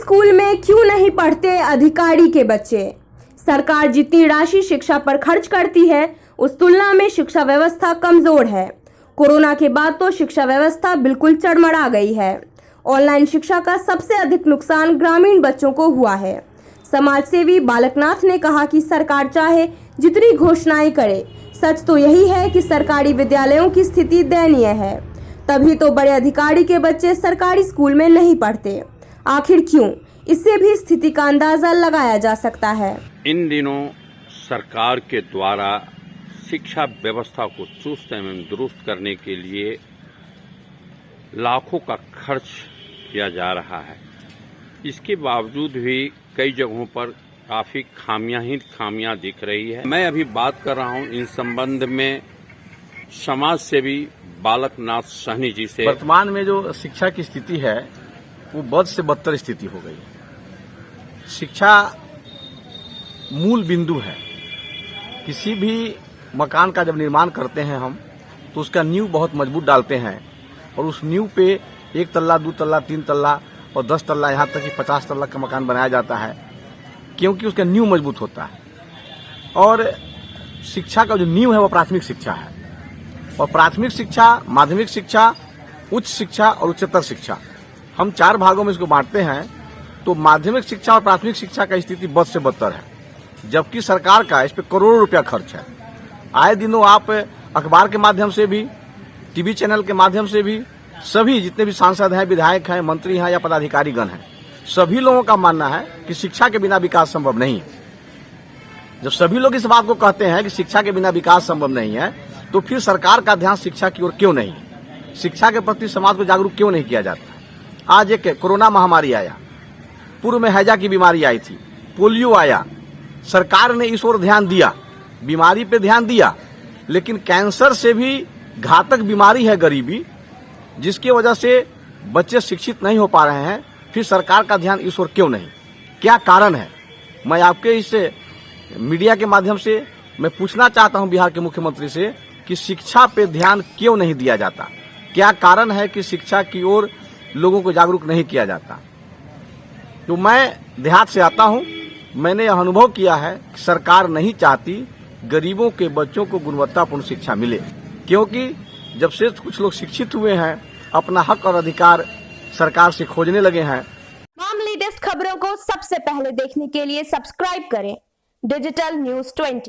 School में क्यों नहीं पढ़ते अधिकारी के बच्चे? सरकार जितनी राशि शिक्षा पर खर्च करती है उस तुलना में शिक्षा व्यवस्था कमजोर है। कोरोना के बाद तो शिक्षा व्यवस्था बिल्कुल चरमरा गई है। ऑनलाइन शिक्षा का सबसे अधिक नुकसान ग्रामीण बच्चों को हुआ है। समाजसेवी बालकनाथ ने कहा कि सरकार चाहे जितनी घोषणाएं करे, सच तो यही है कि सरकारी विद्यालयों की स्थिति दयनीय है। तभी तो बड़े अधिकारी के बच्चे सरकारी स्कूल में नहीं पढ़ते। आखिर क्यों? इससे भी स्थिति का अंदाजा लगाया जा सकता है। इन दिनों सरकार के द्वारा शिक्षा व्यवस्था को चुस्त एवं दुरुस्त करने के लिए लाखों का खर्च किया जा रहा है। इसके बावजूद भी कई जगहों पर काफी खामियां दिख रही है। मैं अभी बात कर रहा हूं इन संबंध में समाज सेवी बालकनाथ सहनी जी से। वर्तमान में जो शिक्षा की स्थिति है वो बद से बदतर स्थिति हो गई है। शिक्षा मूल बिंदु है। किसी भी मकान का जब निर्माण करते हैं हम तो उसका नींव बहुत मजबूत डालते हैं और उस नींव पे 1 तल्ला 2 तल्ला 3 तल्ला और 10 तल्ला यहाँ तक कि 50 तल्ला का मकान बनाया जाता है, क्योंकि उसका नींव मजबूत होता है। और शिक्षा का जो नींव है वो प्राथमिक शिक्षा है, और प्राथमिक शिक्षा, माध्यमिक शिक्षा, उच्च शिक्षा और उच्चतर शिक्षा, हम 4 भागों में इसको बांटते हैं। तो माध्यमिक शिक्षा और प्राथमिक शिक्षा का स्थिति बद से बदतर है, जबकि सरकार का इस पे करोड़ों रुपया खर्च है। आए दिनों आप अखबार के माध्यम से भी, टीवी चैनल के माध्यम से भी, सभी जितने भी सांसद हैं, विधायक हैं, मंत्री हैं या पदाधिकारी गण हैं, सभी लोगों का मानना है कि शिक्षा के बिना विकास संभव नहीं है। जब सभी लोग इस बात को कहते हैं कि शिक्षा के बिना विकास संभव नहीं है, तो फिर सरकार का ध्यान शिक्षा की ओर क्यों नहीं है? शिक्षा के प्रति समाज को जागरूक क्यों नहीं किया जाता? आज एक कोरोना महामारी आया, पूर्व में हैजा की बीमारी आई थी, पोलियो आया, सरकार ने इस ओर ध्यान दिया, बीमारी पे ध्यान दिया, लेकिन कैंसर से भी घातक बीमारी है गरीबी, जिसकी वजह से बच्चे शिक्षित नहीं हो पा रहे हैं। फिर सरकार का ध्यान इस ओर क्यों नहीं? क्या कारण है? मैं आपके इस मीडिया के माध्यम से मैं पूछना चाहता हूं बिहार के मुख्यमंत्री से कि शिक्षा पे ध्यान क्यों नहीं दिया जाता? क्या कारण है कि शिक्षा की ओर लोगों को जागरूक नहीं किया जाता? तो मैं देहात से आता हूं, मैंने यह अनुभव किया है कि सरकार नहीं चाहती गरीबों के बच्चों को गुणवत्तापूर्ण शिक्षा मिले, क्योंकि जब से कुछ लोग शिक्षित हुए हैं, अपना हक और अधिकार सरकार से खोजने लगे हैं। तमाम लेटेस्ट खबरों को सबसे पहले देखने के लिए सब्सक्राइब करें डिजिटल न्यूज़ 20।